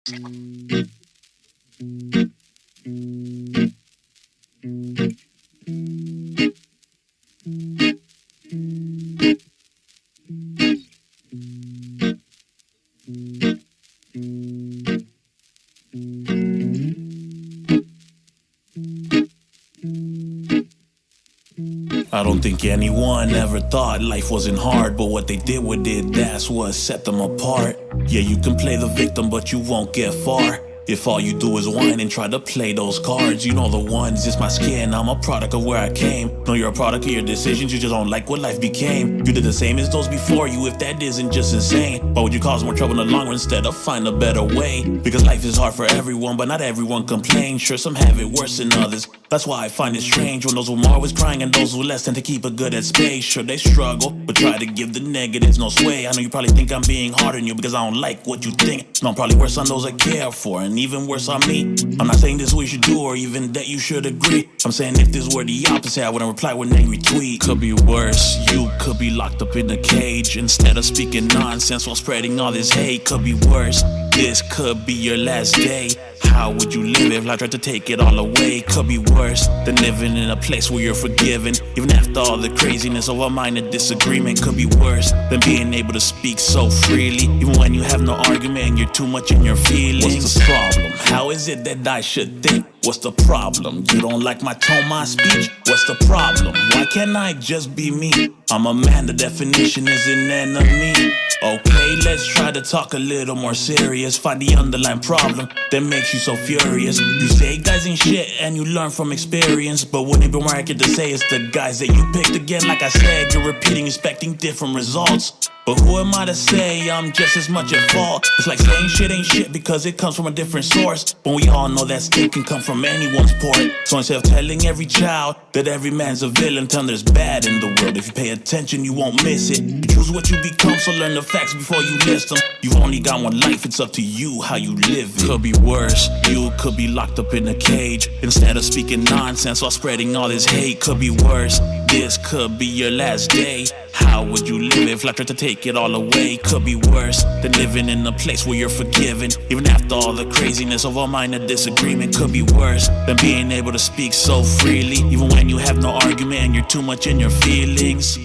I don't think anyone ever thought life wasn't hard, but what they did with it, that's what set them apart. Yeah, you can play the victim, but you won't get far if all you do is whine and try to play those cards. You know the ones, it's my skin, I'm a product of where I came. No, you're a product of your decisions, you just don't like what life became. You did the same as those before you, if that isn't just insane. Why would you cause more trouble in the long run instead of find a better way? Because life is hard for everyone, but not everyone complains. Sure, some have it worse than others. That's why I find it strange when those who are always crying and those who less tend to keep a good at space. Sure, they struggle, but try to give the negatives no sway. I know you probably think I'm being hard on you because I don't like what you think. No, I'm probably worse on those I care for, and even worse on me. I'm not saying this is what you should do or even that you should agree. I'm saying if this were the opposite, I wouldn't reply with an angry tweet. Could be worse, you could be locked up in a cage instead of speaking nonsense while spreading all this hate. Could be worse, this could be your last day. How would you live if life tried to take it all away? Could be worse than living in a place where you're forgiven, even after all the craziness of a minor disagreement. Could be worse than being able to speak so freely, even when you have no argument and you're too much in your feelings. What's the problem? How is it that I should think? What's the problem? You don't like my tone, my speech? What's the problem? Why can't I just be me? I'm a man, the definition is an enemy. Okay, let's try to talk a little more serious. Find the underlying problem that makes you so furious. You say guys ain't shit and you learn from experience, but wouldn't it be more accurate to say it's the guys that you picked again? Like I said, you're repeating, expecting different results. But who am I to say I'm just as much at fault? It's like saying shit ain't shit because it comes from a different source, but we all know that state can come from anyone's port. So instead of telling every child that every man's a villain, tell them there's bad in the world. If you pay attention, you won't miss it. You choose what you become, so learn the facts before you list them. You've only got one life, it's up to you how you live it. Could be worse, you could be locked up in a cage instead of speaking nonsense while spreading all this hate. Could be worse, this could be your last day. How would you live if life tried to take it all away? Could be worse than living in a place where you're forgiven, even after all the craziness of a minor disagreement. Could be worse than being able to speak so freely, even when you have no argument and you're too much in your feelings.